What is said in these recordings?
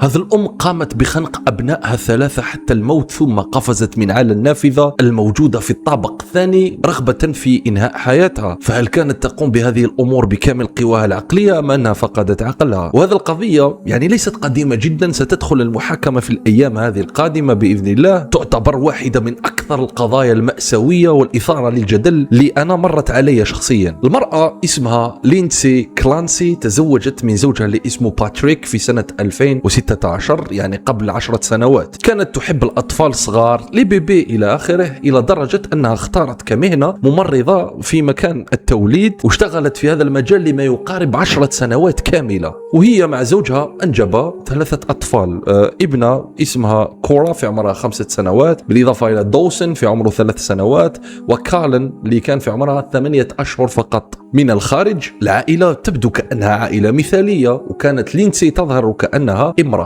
هذه الأم قامت بخنق أبنائها الثلاثة حتى الموت، ثم قفزت من على النافذة الموجودة في الطابق الثاني رغبة في إنهاء حياتها. فهل كانت تقوم بهذه الأمور بكامل قواها العقلية أم أنها فقدت عقلها؟ وهذه القضية يعني ليست قديمة جدا، ستدخل المحاكمة في الأيام هذه القادمة بإذن الله. تعتبر واحدة من أكثر القضايا المأساوية والإثارة للجدل اللي أنا مرت علي شخصيا. المرأة اسمها لينسي كلانسي، تزوجت من زوجها اللي اسمه باتريك في سنة 2016، يعني قبل 10 سنوات. كانت تحب الأطفال الصغار لبيبي إلى آخره، إلى درجة أنها اختارت كمهنة ممرضة في مكان التوليد، واشتغلت في هذا المجال لما يقارب 10 سنوات كاملة. وهي مع زوجها أنجب 3 أطفال، ابنة اسمها كورا في عمرها 5 سنوات، بالإضافة إلى دوسن في عمره 3 سنوات، وكارلن اللي كان في عمرها 8 أشهر فقط. من الخارج العائلة تبدو كأنها عائلة مثالية، وكانت لينسي تظهر كأنها امرأة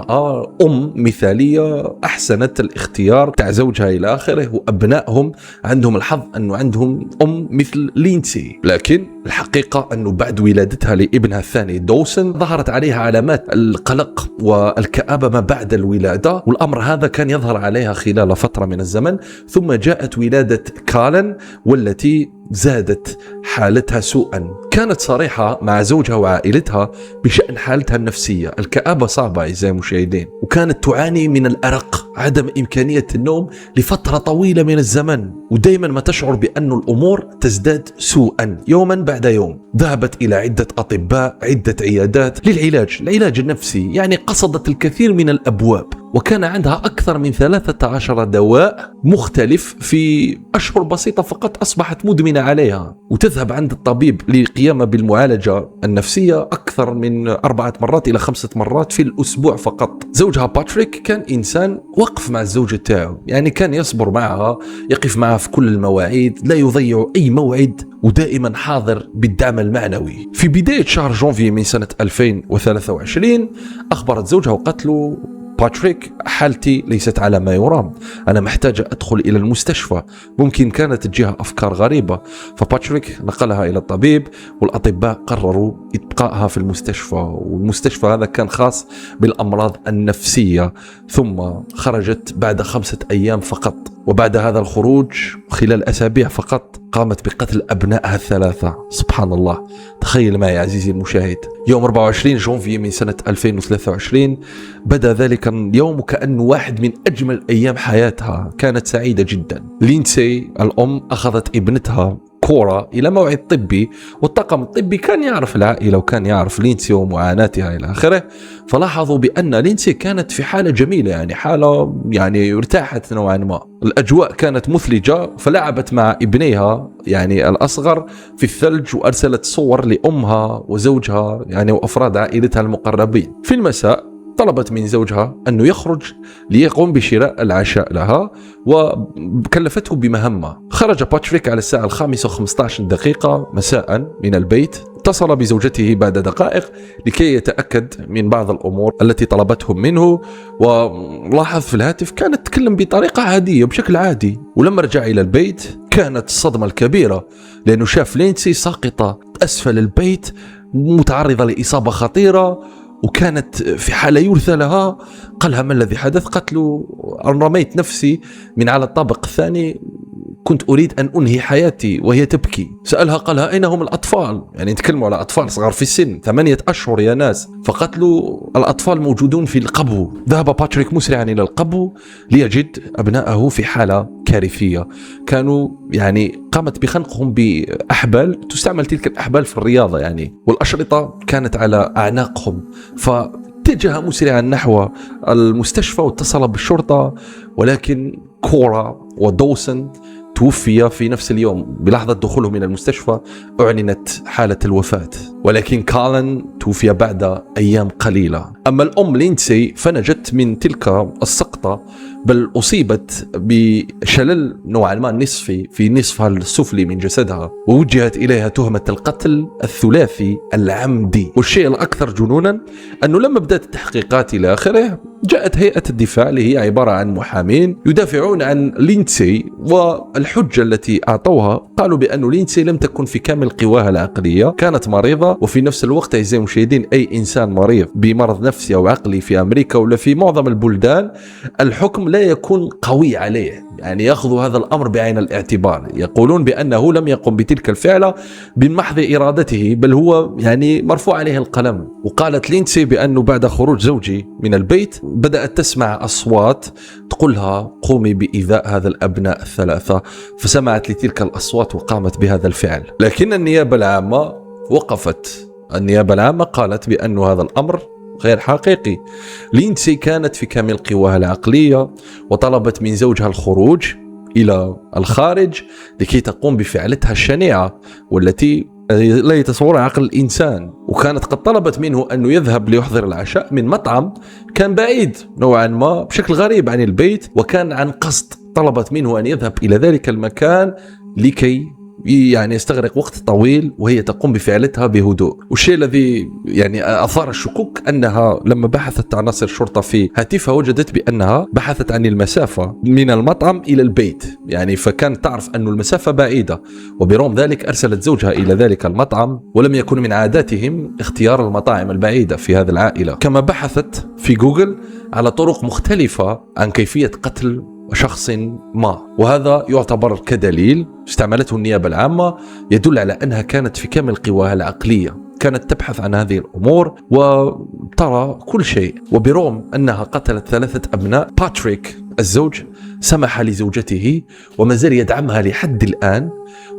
مثالية أحسنت الاختيار تاع زوجها إلى آخره، وأبنائهم عندهم الحظ أنه عندهم مثل لينسي. لكن الحقيقة أنه بعد ولادتها لابنها الثاني دوسن ظهرت عليها علامات القلق والكآبة ما بعد الولادة، والأمر هذا كان يظهر عليها خلال فترة من الزمن. ثم جاءت ولادة كارلن والتي زادت حالتها سوءا. كانت صريحة مع زوجها وعائلتها بشأن حالتها النفسية. الكآبة صعبة أعزائي المشاهدين، وكانت تعاني من الأرق، عدم إمكانية النوم لفترة طويلة من الزمن، ودائما ما تشعر بأن الأمور تزداد سوءا يوما بعد يوم. ذهبت إلى عدة أطباء، عدة عيادات للعلاج النفسي، يعني قصدت الكثير من الأبواب، وكان عندها أكثر من 13 دواء مختلف في أشهر بسيطة فقط أصبحت مدمنة عليها. وتذهب عند الطبيب للقيام بالمعالجة النفسية أكثر من 4 مرات إلى 5 مرات في الأسبوع فقط. زوجها باتريك كان إنسان وقف مع الزوجة تاعه، يعني كان يصبر معها، يقف معها في كل المواعيد، لا يضيع أي موعد، ودائما حاضر بالدعم المعنوي. في بداية شهر جونفي من سنة 2023 أخبرت زوجها وقالت له: باتريك، حالتي ليست على ما يرام، أنا محتاجة أدخل إلى المستشفى. ممكن كانت تجيها أفكار غريبة. فباتريك نقلها إلى الطبيب، والأطباء قرروا إبقائها في المستشفى، والمستشفى هذا كان خاص بالأمراض النفسية. ثم خرجت بعد 5 أيام فقط، وبعد هذا الخروج خلال أسابيع فقط قامت بقتل أبنائها الثلاثة. سبحان الله. تخيل معي عزيزي المشاهد، يوم 24 جونفي من سنة 2023 بدأ ذلك اليوم كأنه واحد من أجمل أيام حياتها. كانت سعيدة جدا. لينسي الأم أخذت ابنتها كورا إلى موعد طبي، والطاقم الطبي كان يعرف العائلة وكان يعرف لينسي ومعاناتها إلى آخره. فلاحظوا بأن لينسي كانت في حالة جميلة، يعني حالة ارتاحت نوعا ما. الأجواء كانت مثلجة، فلعبت مع ابنيها يعني الأصغر في الثلج، وأرسلت صور لأمها وزوجها يعني وأفراد عائلتها المقربين. في المساء طلبت من زوجها أنه يخرج ليقوم بشراء العشاء لها، وكلفته بمهمة. خرج باتريك على الساعة 5:15 مساء من البيت. اتصل بزوجته بعد دقائق لكي يتأكد من بعض الأمور التي طلبتهم منه، ولاحظ في الهاتف كانت تتكلم بطريقة عادية بشكل عادي. ولما رجع إلى البيت كانت الصدمة الكبيرة، لأنه شاف لينسي ساقطة أسفل البيت متعرضة لإصابة خطيرة، وكانت في حالة يرثى لها. قالها: ما الذي حدث؟ قالت له: رميت نفسي من على الطابق الثاني، كنت أريد أن أنهي حياتي. وهي تبكي. سألها، قالها: أين هم الأطفال؟ يعني نتكلموا على أطفال صغار في السن، 8 أشهر يا ناس. فقالت له: الأطفال موجودون في القبو. ذهب باتريك مسرعا إلى القبو ليجد أبنائه في حالة كارثية. كانوا قامت بخنقهم بأحبال تستعمل تلك الأحبال في الرياضة والأشرطة كانت على أعناقهم. اتجه مسرعا نحو المستشفى واتصل بالشرطة، ولكن كورا ودوسن توفي في نفس اليوم. بلحظة دخولهم إلى المستشفى أعلنت حالة الوفاة، ولكن كارلن توفي بعد أيام قليلة. أما الأم لينسي فنجت من تلك السقطة، بل أصيبت بشلل نوعا ما نصفي في نصفها السفلي من جسدها، ووجهت إليها تهمة القتل الثلاثي العمدي. والشيء الأكثر جنونا أنه لما بدأت التحقيقات إلى آخره جاءت هيئة الدفاع اللي هي عبارة عن محامين يدافعون عن ليندسي، والحجة التي أعطوها قالوا بأن ليندسي لم تكن في كامل قواها العقلية، كانت مريضة. وفي نفس الوقت أعزائي المشاهدين أي إنسان مريض بمرض نفسي أو عقلي في أمريكا ولا في معظم البلدان الحكم لا يكون قوي عليه، يعني يأخذ هذا الأمر بعين الاعتبار، يقولون بأنه لم يقم بتلك الفعلة بمحض إرادته، بل هو يعني مرفوع عليه القلم. وقالت ليندسي بأنه بعد خروج زوجي من البيت بدأت تسمع أصوات تقولها قومي بإيذاء هذا الأبناء الثلاثة، فسمعت لتلك الأصوات وقامت بهذا الفعل. لكن النيابة العامة وقفت، النيابة العامة قالت بأن هذا الأمر غير حقيقي. ليندسي كانت في كامل قواها العقلية وطلبت من زوجها الخروج إلى الخارج لكي تقوم بفعلتها الشنيعة والتي لا يتصور عقل الإنسان. وكانت قد طلبت منه أنه يذهب ليحضر العشاء من مطعم كان بعيد نوعا ما بشكل غريب عن البيت، وكان عن قصد طلبت منه أن يذهب إلى ذلك المكان لكي يعني يستغرق وقت طويل وهي تقوم بفعلتها بهدوء. والشيء الذي يعني أثار الشكوك أنها لما بحثت عناصر الشرطة في هاتفها وجدت بأنها بحثت عن المسافة من المطعم إلى البيت، يعني فكانت تعرف أن المسافة بعيدة، وبرغم ذلك أرسلت زوجها إلى ذلك المطعم، ولم يكن من عاداتهم اختيار المطاعم البعيدة في هذه العائلة. كما بحثت في جوجل على طرق مختلفة عن كيفية قتل شخص ما، وهذا يعتبر كدليل استعملته النيابة العامة يدل على أنها كانت في كامل قواها العقلية، كانت تبحث عن هذه الأمور وترى كل شيء. وبرغم أنها قتلت 3 أبناء، باتريك الزوج سمح لزوجته وما زال يدعمها لحد الآن،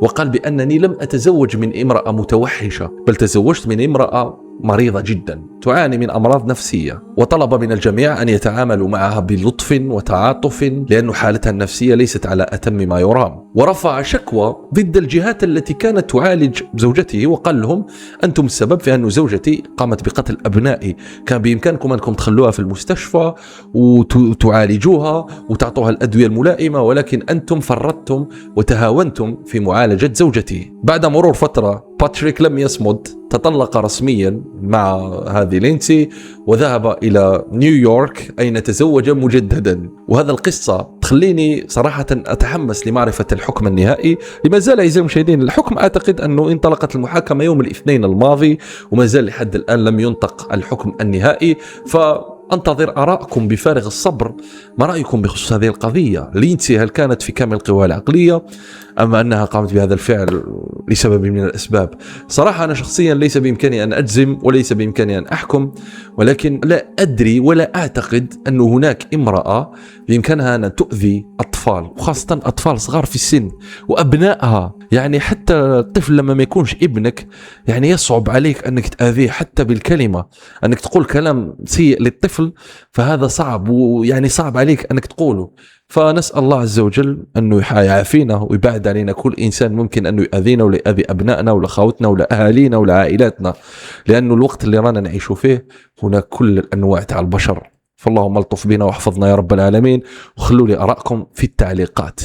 وقال بأنني لم أتزوج من امرأة متوحشة، بل تزوجت من امرأة مريضة جدا تعاني من أمراض نفسية، وطلب من الجميع أن يتعاملوا معها بلطف وتعاطف لأن حالتها النفسية ليست على أتم ما يرام. ورفع شكوى ضد الجهات التي كانت تعالج زوجته وقال لهم أنتم السبب في أن زوجتي قامت بقتل أبنائي، كان بإمكانكم أنكم تخلوها في المستشفى وتعالجوها وتعطوها الأدوية الملائمة، ولكن أنتم فرطتم وتهاونتم في معالجة زوجتي. بعد مرور فترة باتريك لم يصمد، تطلق رسميا مع هذه ليندسي وذهب إلى نيويورك أين تزوج مجددا. وهذا القصة تخليني صراحة أتحمس لمعرفة الحكم النهائي. لما زال أعزائي المشاهدين الحكم أعتقد أنه انطلقت المحاكمة يوم الاثنين الماضي وما زال لحد الآن لم ينطق الحكم النهائي، أنتظر آراءكم بفارغ الصبر. ما رأيكم بخصوص هذه القضية؟ ليندسي هل كانت في كامل قواها العقلية أما أنها قامت بهذا الفعل لسبب من الأسباب؟ صراحة أنا شخصيا ليس بإمكاني أن أجزم وليس بإمكاني أن أحكم، ولكن لا أدري ولا أعتقد أن هناك امرأة بإمكانها أن تؤذي أطفال، وخاصة أطفال صغار في السن وأبنائها. يعني حتى الطفل لما ما يكونش ابنك يعني يصعب عليك أنك تأذيه حتى بالكلمة، أنك تقول كلام سيء للطفل فهذا صعب، ويعني صعب عليك أنك تقوله. فنسأل الله عز وجل أنه يعافينا ويبعد علينا كل إنسان ممكن أنه يؤذينا ولا يؤذي أبنائنا ولا خوتنا ولا أهالينا ولا عائلاتنا، لأنه الوقت اللي رانا نعيش فيه هناك كل الأنواع تاع البشر. فاللهم الطف بنا واحفظنا يا رب العالمين، وخلوا لي آراءكم في التعليقات.